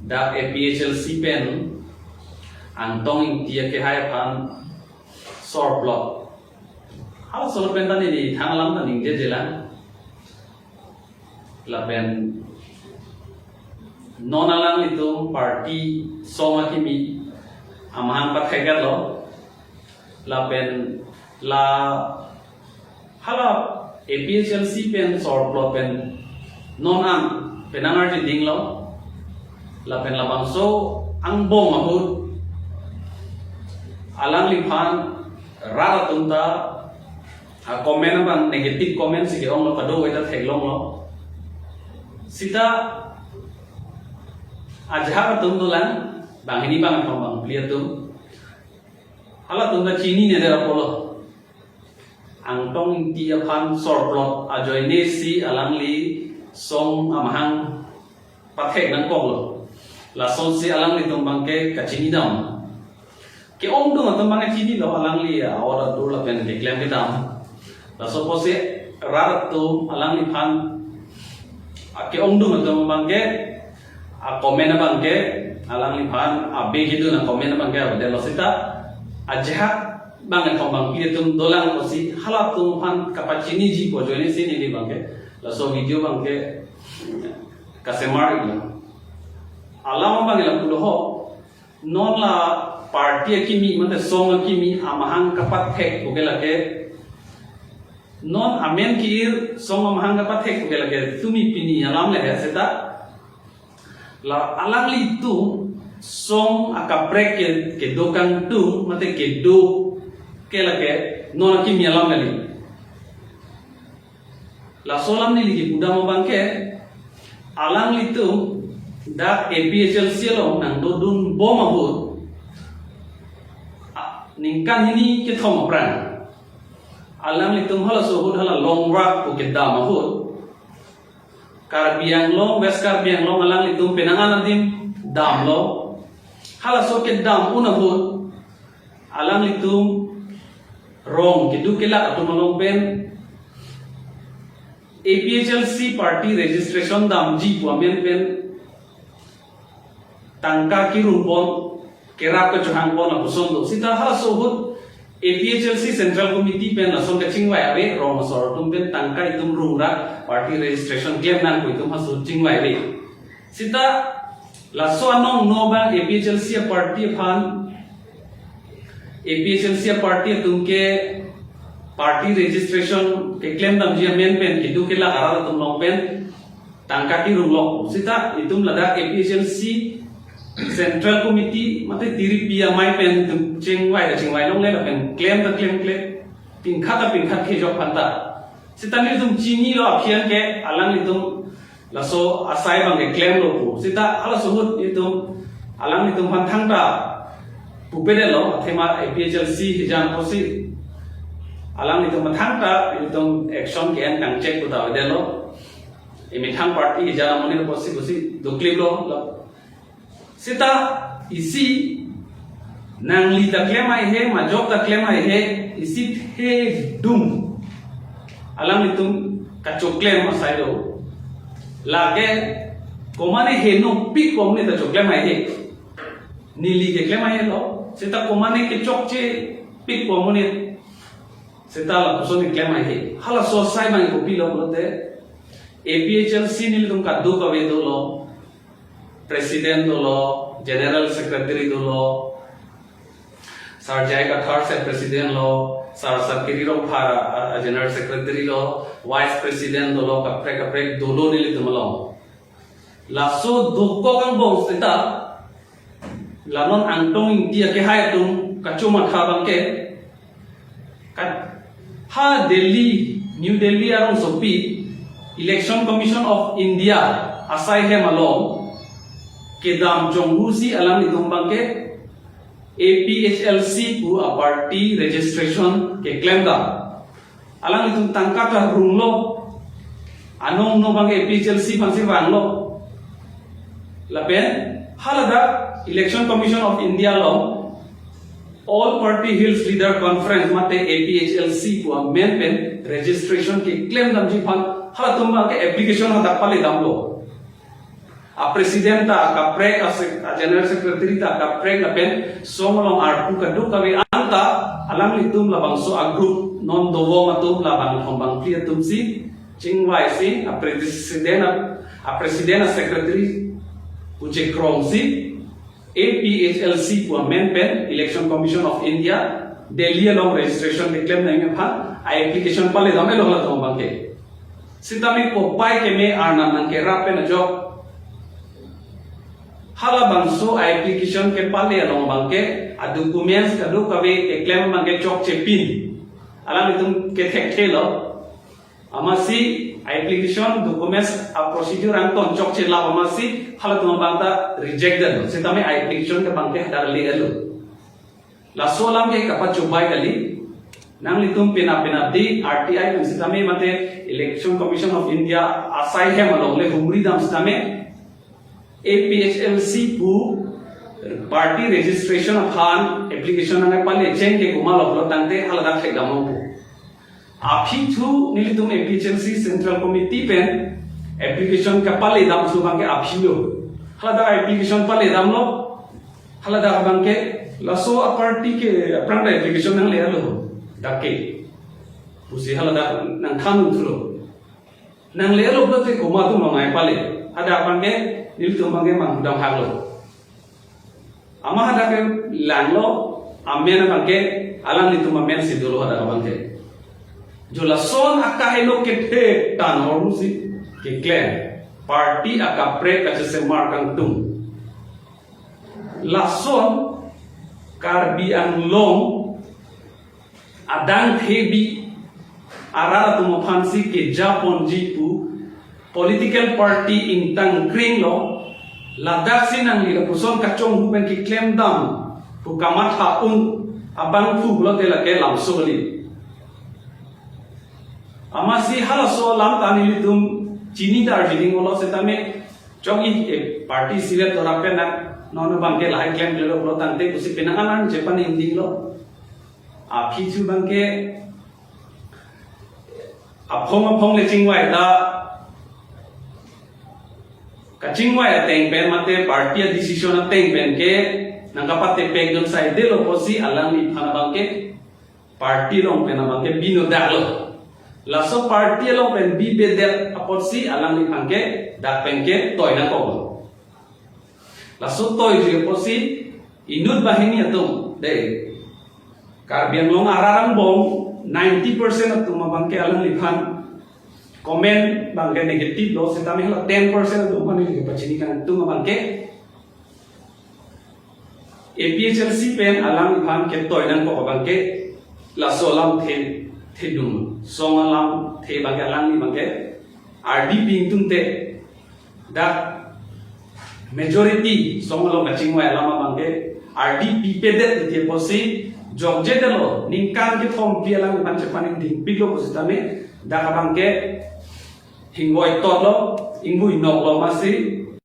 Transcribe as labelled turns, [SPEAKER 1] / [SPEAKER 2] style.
[SPEAKER 1] da APHLC pen ang tong tia ke hai phan sor plot hal sor pen tani di thang lam tani je jela la pen non alang itu party soma kimi amahang pathegat lo la pen la hala APHLC pen sor plot pen non am penangar di ding lo la pen la bangso ang bong mahut alang liphan rara tunta comment bang negative comment sige ong lo kado eta theglong lo sita ajha tum dulan bang ini bang bang clear tum hala tunta chini ne dera polo ang tong ti aphan sorplot ajoy ne si alang li song amahang pathek nang kong lo la son si alang li tum bang ke kachini dam ke ong dung atam bang chini lo alang li awara dur la pen declare ke dam la so pose rar tu alang li phan ke ong dung atam bang ke a comment bang ke alang li phan a be hidu na comment bang ke de lo sita ajha bang thong bang pi tum dolang posi hala tum phan kapachini ji ko joine sin ni bang ke la so video bang ke kasemar ila alam bang la pulo ho non la party kimi mate song kimi amahang kapat thek bugela ke non amen kir song amahang kapat thek bugela ke tumi pini alam le seta la alang li tu song akaprek ke dokan tu mate ke do ke la ke non kimi alam le la solam ni ligi buda mo bangke alang li tu da APHLC lo nang do dun bom ahut ningkan ini ke thom pran alam litum hala sohud hala long rak ko ke dam ahut karbiang long west karbiang long alang litum penangan nadim dam lo hala so ke dam un ahut alang litum rong ke du ke la atum long pen APHLC party registration dam ji puamen pen tangka ki rumpon kerap ke johang pon aku sondo sita hala sohut APHLC Central Committee pen langsung ke cingwai awe rong sor tum pen tangka itum rumra party registration claim nan ko itum hasu cingwai awe sita laso anong noba APHLC party phan APHLC party tum ke party registration ke claim dam ji men pen ke du ke la ara tum long pen tangka ki rumlok sita itum lada APHLC Central Committee mate tiri pia mai pen chingwai long le pen claim pingkhat ke jok phanta sitani tum chini lo aphian ke alang itum laso asai bang ke claim lo pu sita ala sohut itum alang itum phan thangta pupede lo thema APHLC hijan posi alang itum thangta itum action ke an kang check uta de lo imi thang party hijan moni lo posi dokli lo sita isi nang li ta claim ai he ma job ta claim ai he isi he dum alam itum ka choklem ma sai do lage komane he no pik komne ta choklem ai he nili ke claim ai lo sita komane ke chokche pik komne sita la kusoni claim ai he hala so sai bang ko pilo bote APHLC nil tum ka du ka ve do lo President lo, General Secretary lo, Sar Jayaka third se President lo, Sar Sakiri ro phara General Secretary lo, Vice President lo kaprek dolo nili tumalo. Laso dukko kang bong sita, lanon antong dia ke hai tum kacuma khabang ke, kat ha Delhi, New Delhi arong sopi, Election Commission of India asai he malong. के दाम जोंगुसी alam itum bangke APHLC ku a party registration ke claim da alam itum tangka ta runglo anong no bangke APHLC pangsi banglo lapen halada Election Commission of India lo all party hills leader conference mate APHLC ku a main pen registration ke claim dam ji phan hala tum bangke application ha dakpali damlo a presidenta ka prek a general secretary ta ka prek na pen somolong arpu ka du ka we anta alam litum labang so a group non dovo matum labang khombang clear tum si chingwai si a presidenta secretary uje krong si APHLC pu men pen Election Commission of India Delhi along registration declare nahi pha application pale dame lo la tom bangke sitami ko pai ke me arna nang ke rape na jo hala bangso application ke pale along bangke a documents ka do kawe ke claim bangke chok che pin alam itum ke thek thelo amasi application documents a procedure ang ton chok che la amasi hala tum bangta rejected sitami application ke bangke dar le elo la solam ke kapat chubai kali nang litum pinapinabdi RTI kan sitame mate Election Commission of India asai hem along le humri dam sitame APHLC pu party registration khan application ang pale chen ke gumal uplo tangte halada thek damo pu aphi thu nilitum APHLC Central Committee pen application ka pale dam su bangke aphi lo halada application pale dam lo halada bangke laso a party ke prang application nang le lo dake pusi halada nang khanu thlo nang le lo blote ko ma tu ngai pale ada bangke nil tu bangke mang dam haglo ama hada ke langlo amen bangke alang ni tu mamen sidolo hada bangke jola son akahelo ke the tan horusi ke clan party akapre ka se markang tum lason karbi ang long adang thebi arara tumo phansi ke Japon jipu political party in tang green lo ladak sinang lila puson kachong hupen ki claim dam pu kamat ha abang fu lo de la ke lam soli amasi hala so lam tani litum chini darjeeling lo setame chogi party sile torape na non bangke lahai claim le lo tante kusi pinanganan Japan inding lo aphi chu bangke aphong le chingwai da ka chingwai teng pen mate party decision teng pen ke nangapate pek don sai de lo posi alang ni phana bangke party long pen bangke bino dalo laso party long pen bi be der aposi alang ni bangke dak penke toy na ko laso toy je posi inut bahini atum de karbiang long ararang bong 90% atum bangke alang likhan comment bangke negative lo setame hela 10% atum mani ke pachini kan atum bangke APHLC pen alang likhan ke toy nan ko bangke laso lam the dum song alam the bangke alang ni bangke RDP tumte da majority songlo matching wa lama bangke RDP pede te posi jobje delo ningkan ke form pialang ban chapani ding pilo positame da bangke hingoi tolo ingui noklo masi